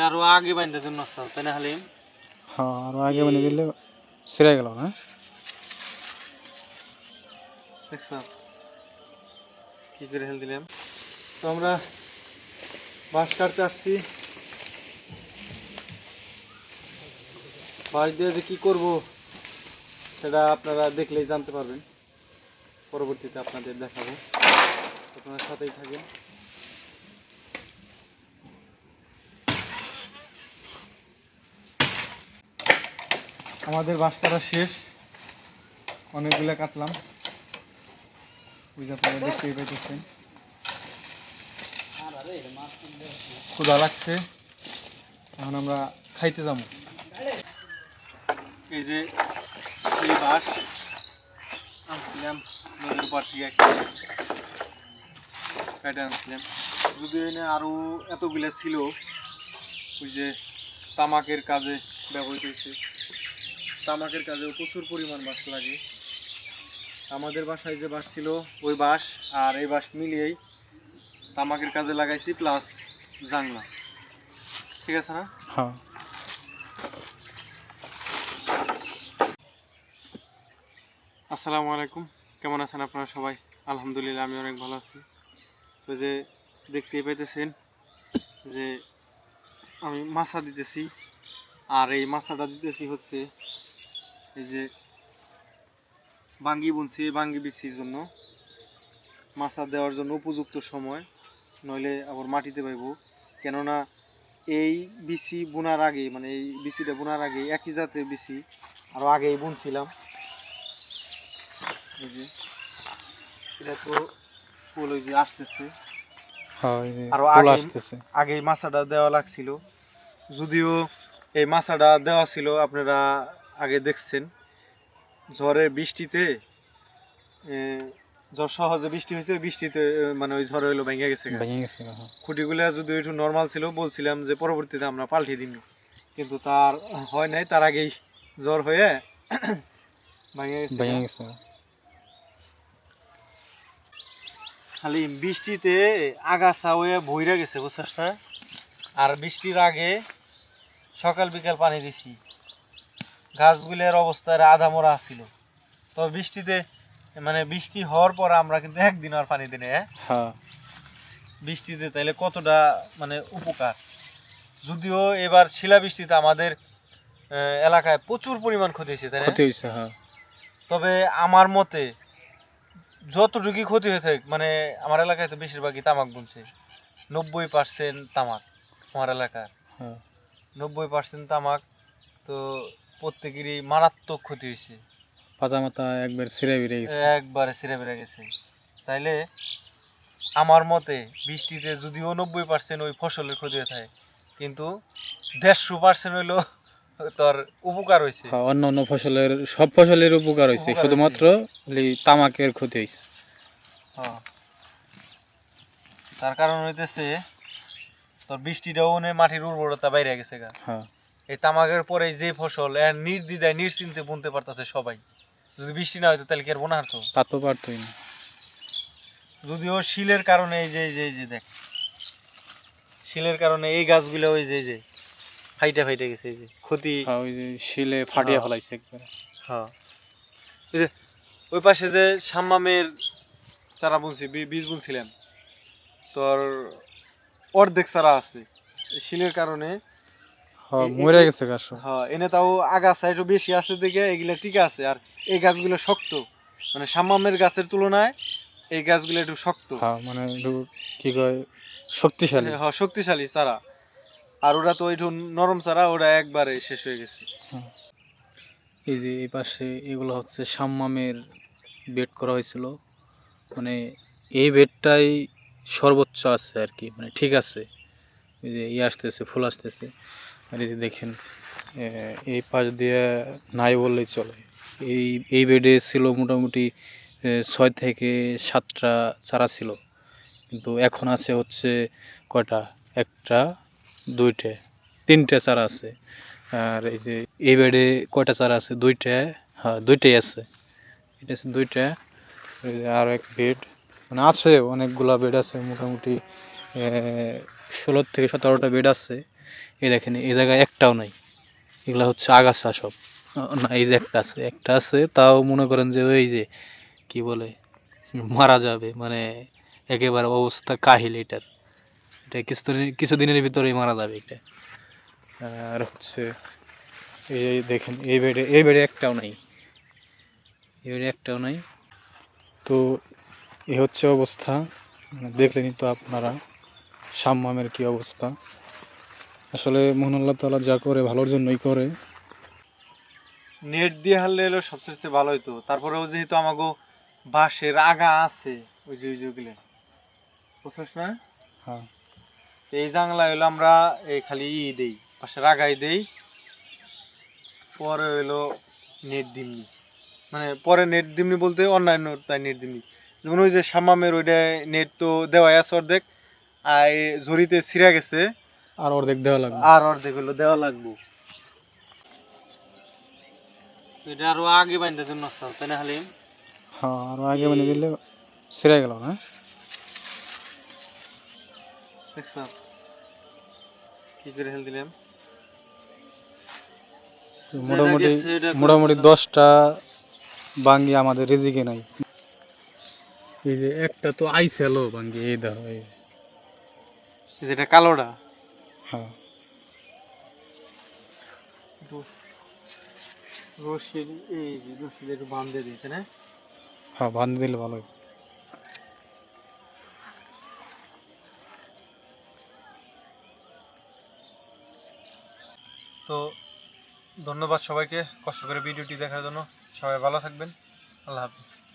আরো আগে বাঁধতে জন্য তাই না হালিম? হ্যাঁ, আরো আগে বানিয়ে দিলে ছিঁড়ে গেল না। দেখছ কি করে হেল দিলাম। তো আমরা বাঁশ কাটতে আসছি, বাঁশ দিয়ে যে কি করবো সেটা আপনারা দেখলেই জানতে পারবেন, পরবর্তীতে আপনাদের দেখাবো, আপনার সাথেই থাকেন। আমাদের বাঁশ কাটা শেষ, অনেকগুলো কাটলাম, আপনারা দেখতেই পাইতেছেন। ক্ষুধা লাগছে, এখন আমরা খাইতে যাবো। এই যে এই বাঁশ আনছিলাম নদীর পাড় থেকে কেটে আনছিলাম, যদি এনে আরও এতগুলো ছিল, ওই যে তামাকের কাজে ব্যবহৃত হয়েছে। তামাকের কাজেও প্রচুর পরিমাণ বাঁশ লাগে। আমাদের বাসায় যে বাঁশ ছিল ওই বাঁশ আর এই বাঁশ মিলিয়েই তামাকের কাজে লাগাইছি, প্লাস জাংলা। ঠিক আছে না? হ্যাঁ। আসসালামু আলাইকুম, কেমন আছেন আপনারা সবাই? আলহামদুলিল্লাহ আমি অনেক ভালো আছি। তো যে দেখতেই পাইতেছেন যে আমি মাছা দিতেছি, আর এই মাছাটা দিতেছি হচ্ছে এই যে বাঙ্গি বুনছি, এই বাঙ্গি বিচির জন্য, মাছা দেওয়ার জন্য উপযুক্ত সময়, নইলে আবার মাটিতে পাইব। কেননা এই বিচি বোনার আগে, মানে এই বিচিটা বোনার আগে একই জাতের বিচি আরও আগেই বুনছিলাম। এই যে এটা তো ফুল ওই যে আসতেছে, আরো আগেই মাছাটা দেওয়া লাগছিল। যদিও এই মাছাটা দেওয়া ছিল আপনারা আগে দেখছেন, ঝড়ের বৃষ্টিতে ঝড় সহজে বৃষ্টি হয়েছে, বৃষ্টিতে মানে ওই ঝড় হইলো ভেঙে গেছে। খুঁটিগুলা যদি একটু নর্মাল ছিল, বলছিলাম যে পরবর্তীতে আমরা পাল্টে দিন, কিন্তু তার হয় নাই, তার আগেই জ্বর হয়ে ভেঙে গেছে। খালি বৃষ্টিতে আগাছা হয়ে ভইরা গেছে, বুঝছস না? আর বৃষ্টির আগে সকাল বিকাল পানি দিছি, গাছগুলোর অবস্থা আধা মরা ছিল। তবে বৃষ্টিতে মানে বৃষ্টি হওয়ার পর আমরা কিন্তু একদিন আর পানি দিই না। হ্যাঁ, বৃষ্টিতে তাইলে কতটা মানে উপকার। যদিও এবার শিলা বৃষ্টিতে আমাদের এলাকায় প্রচুর পরিমাণ ক্ষতি হয়েছে, তাই না? হ্যাঁ। তবে আমার মতে যতটুকুই ক্ষতি হয়ে থাকে, মানে আমার এলাকায় তো বেশিরভাগই তামাক বুনছে, 90% তামাক আমার এলাকার। 90% তামাক, তো প্রত্যেকেরই মারাত্মক ক্ষতি হয়েছে, পাতা মাথা একবারে ছিঁড়ে বেড়ে গেছে। তাইলে আমার মতে বৃষ্টিতে যদিও 90% ওই ফসলের ক্ষতি হয়ে থাকে, কিন্তু 150% হইলো তোর উপকার হয়েছে। অন্য অন্য ফসলের, সব ফসলের উপকার হয়েছে, শুধুমাত্র তামাকের ক্ষতি হয়েছে। তার কারণ হইতেছে তোর বৃষ্টিটাও মাটির উর্বরতা বাইরে গেছে গা। এই তামাকের পরে যে ফসল নির্দ্বিধায় নিশ্চিন্তে বুনতে পারতেছে সবাই। যদি বৃষ্টি না হইতো তাহলে কি আর বোনা হতো? তা তো পারতই না। যদিও শিলের কারণে এই যে দেখ, শিলের কারণে এই গাছগুলো ওই যে ফাইটে গেছে, এই যে ক্ষতি, ওই যে শিলে ফাটিয়ে ফেলাইছে একবারে। হ্যাঁ, ওই যে ওই পাশে যে সাম্মামের চারা বুনছি, বীজ বুনছিলাম, তোর অর্ধেক চারা আছে, শিলের কারণে মরে গেছে গাছ। হ্যাঁ, এনে তাও আগাছা একটু বেশি আছে দিকে এগুলা ঠিক আছে, আর এই গাছগুলো শক্ত, মানে সাম্মামের গাছের তুলনায় এই গাছগুলো একটু শক্ত, মানে একটু কি কয় শক্তিশালী। হ্যাঁ, শক্তিশালী চারা। আর ওরা তো একটু নরম চারা, ওরা একবারে শেষ হয়ে গেছে। এই যে এই পাশে এগুলো হচ্ছে সাম্মামের বেড করা হয়েছিল, মানে এই বেডটাই সর্বোচ্চ আছে আর কি, মানে ঠিক আছে। এই যে আসতেছে, ফুল আসতেছে, আর এই যে দেখেন এই পাশ দিয়ে নাই বললেই চলে। এই বেডে ছিল মোটামুটি 6 থেকে 7টা চারা ছিল, কিন্তু এখন আছে হচ্ছে কয়টা, 1টা 2টে 3টে চারা আছে। আর এই যে এই বেডে কয়টা চারা আছে, 2টে, হ্যাঁ 2টাই আছে, এটা আছে 2টে। আর এক বেড, মানে আছে অনেকগুলা বেড আছে, মোটামুটি 16 থেকে 17টা বেড আছে। এই দেখেন এই জায়গায় একটাও নাই, এগুলা হচ্ছে আগাছা সব। না এই যে একটা আছে তাও মনে করেন যে ওই যে কি বলে মারা যাবে, মানে একেবারে অবস্থা কাহিল এটার। এটা কিছুদিনের ভিতরেই মারা যাবে এটা। আর হচ্ছে এই দেখেন এই বেডে একটাও নাই, এই বেডে একটাও নাই। তো এই হচ্ছে অবস্থা, দেখলেনই তো আপনারা সাম্মামের কি অবস্থা। আসলে মহান আল্লাহ তাআলা যা করে ভালোর জন্যই করে। নেট দিয়ে হারলে এলো সবচেয়ে ভালো হইতো। তারপরেও যেহেতু আমাগো বাঁশের আগা আছে, ওই যে ওইগুলো বুঝছিস না, হ্যাঁ তো এই জাংলা হইলো আমরা এই খালি দেই, বাঁশের আগাই দেই, পরে হইলো নেট দিমনি, মানে পরে নেট দিমনি বলতে অন্যান্য তাই নেট দিমনি। যেমন ওই যে সামামের ওইটা নেট তো দেওয়াই আছে অর্ধেক, আর এই ঝুড়িতে ছিঁড়া গেছে, আর অর্ধেক দেওয়া লাগবে। আর অর্ধেক হইলো দেওয়া লাগবো। এটা আরো আগে বাইন্দা জন্য তাই না হালিম? হ্যাঁ আর আগে মানে দিলে ছেড়ে গেল না। দেখছ কি করে হেল দিলাম। মোটামুটি যেটা গেছে মোটামুটি 10টা বাঙ্গি আমাদের রিজিকে নাই। এই যে একটা তো আইছিল বাঙ্গি, এই দেখো এই। যেটা কালোটা হ্যাঁ রশির, এই যে রশিদ একটু বান্ধে দিয়েছে না। হ্যাঁ বান্ধে দিলে ভালো হয়। তো ধন্যবাদ সবাইকে কষ্ট করে ভিডিওটি দেখার জন্য। সবাই ভালো থাকবেন। আল্লাহ হাফিজ।